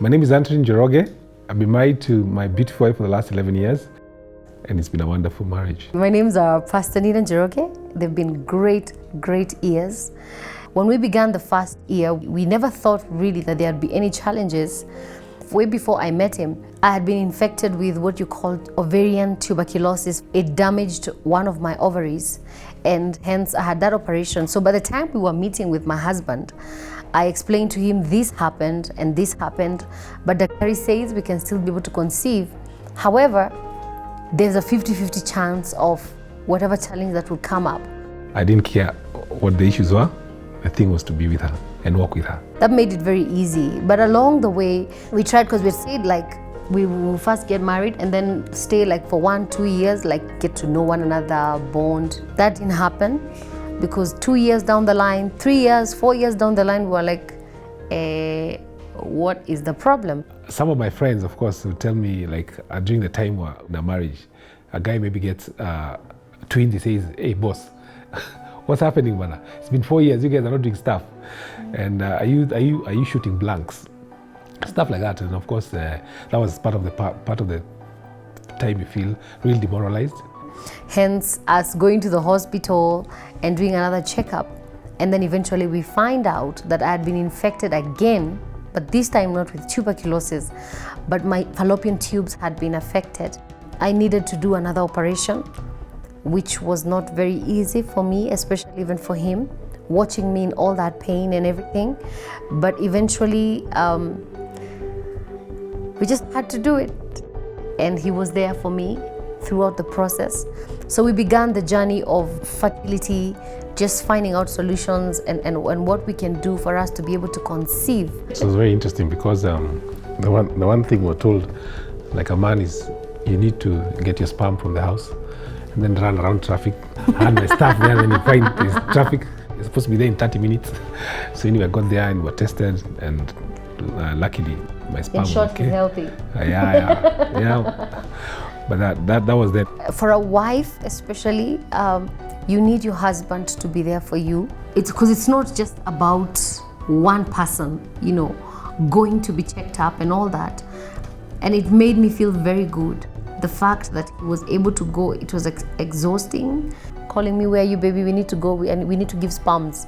My name is Antony Njoroge. I've been married to my beautiful wife for the last 11 years, and it's been a wonderful marriage. My name's Pastor Nina and Njoroge. They've been great years. When we began the first year, we never thought really that there'd be any challenges. Way before I met him, I had been infected with what you call ovarian tuberculosis. It damaged one of my ovaries, and hence I had that operation. So by the time we were meeting with my husband, I explained to him this happened and this happened, but Dr. says we can still be able to conceive. However, there's a 50-50 chance of whatever challenge that would come up. I didn't care what the issues were. The thing was to be with her and walk with her. That made it very easy. But along the way, we tried, because we said like we will first get married and then stay like for 1-2 years, like get to know one another, bond. That didn't happen, because 2 years down the line, 3 years, 4 years down the line, we were like, what is the problem? Some of my friends, of course, would tell me, like during the time of the marriage, a guy maybe gets twins. He says, "Hey, boss, what's happening, man? It's been 4 years. You guys are not doing stuff, and are you shooting blanks?" Stuff like that. And of course, that was part of the time you feel really demoralized. Hence, us going to the hospital and doing another checkup, and then eventually we find out that I had been infected again, but this time not with tuberculosis, but my fallopian tubes had been affected. I needed to do another operation, which was not very easy for me, especially even for him, watching me in all that pain and everything. But eventually, we just had to do it. And he was there for me throughout the process. So we began the journey of fertility, just finding out solutions and what we can do for us to be able to conceive. So it was very interesting, because the one thing we're told, like a man, is you need to get your sperm from the house and then run around traffic. And my staff there, when you find there's traffic, you're supposed to be there in 30 minutes. So anyway, I got there and were tested, and luckily my sperm was okay. It's healthy. Yeah. But that was that. For a wife especially, you need your husband to be there for you. It's because it's not just about one person, going to be checked up and all that. And it made me feel very good. The fact that he was able to go, it was exhausting. Calling me, "Where are you, baby? We need to go, and we need to give sperms."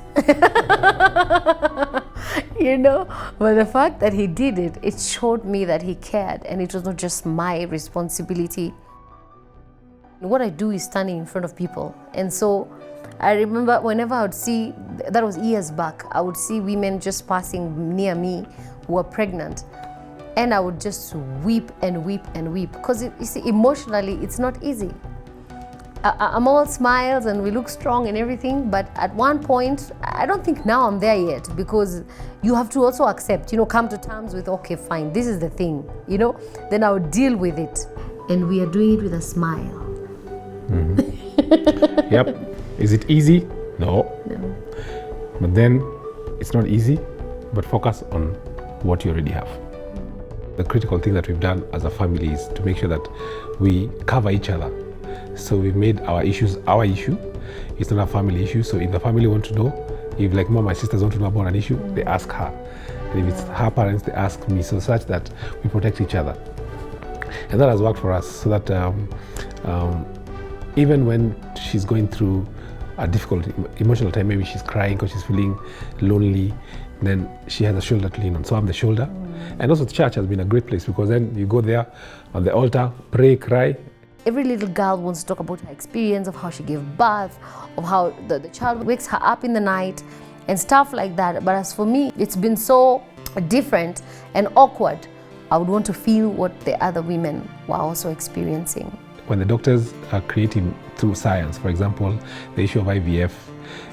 But the fact that he did it, it showed me that he cared, and it was not just my responsibility. What I do is standing in front of people. And so I remember whenever I would see, that was years back, I would see women just passing near me who were pregnant. And I would just weep and weep and weep, because you see, emotionally, it's not easy. I'm all smiles and we look strong and everything, but at one point, I don't think now I'm there yet, because you have to also accept, come to terms with, okay, fine, this is the thing, then I would deal with it. And we are doing it with a smile. Mm-hmm. Yep. Is it easy? No. But then it's not easy, but focus on what you already have. The critical thing that we've done as a family is to make sure that we cover each other. So we've made our issues our issue. It's not a family issue. So if the family want to know, if like my sisters want to know about an issue, they ask her. And if it's her parents, they ask me, so such that we protect each other. And that has worked for us, so that even when she's going through a difficult emotional time, maybe she's crying because she's feeling lonely, then she has a shoulder to lean on. So I'm the shoulder. And also the church has been a great place, because then you go there on the altar, pray, cry. Every little girl wants to talk about her experience of how she gave birth, of how the child wakes her up in the night and stuff like that. But as for me, it's been so different and awkward. I would want to feel what the other women were also experiencing. When the doctors are creating through science, for example, the issue of IVF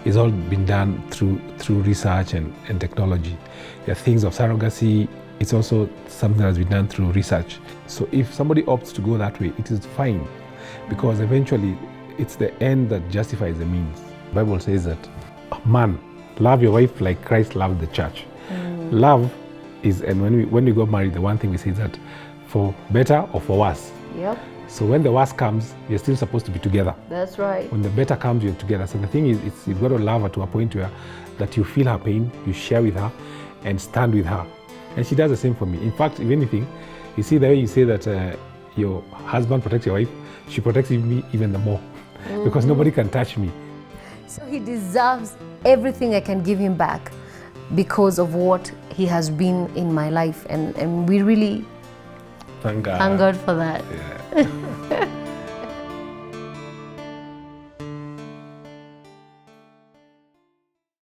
is all been done through research and technology. There are things of surrogacy. It's also something that has been done through research. So if somebody opts to go that way, it is fine, because eventually it's the end that justifies the means. The Bible says that, man, love your wife like Christ loved the church. Love is, and when we got married, the one thing we say is that for better or for worse. Yep. So when the worst comes, you're still supposed to be together. That's right. When the better comes, you're together. So the thing is, you've got to love her to a point where that you feel her pain, you share with her, and stand with her. And she does the same for me. In fact, if anything, you see the way you say that your husband protects your wife, she protects me even the more because nobody can touch me. So he deserves everything I can give him back because of what he has been in my life. And we really Thank God. thank God for that. Yeah.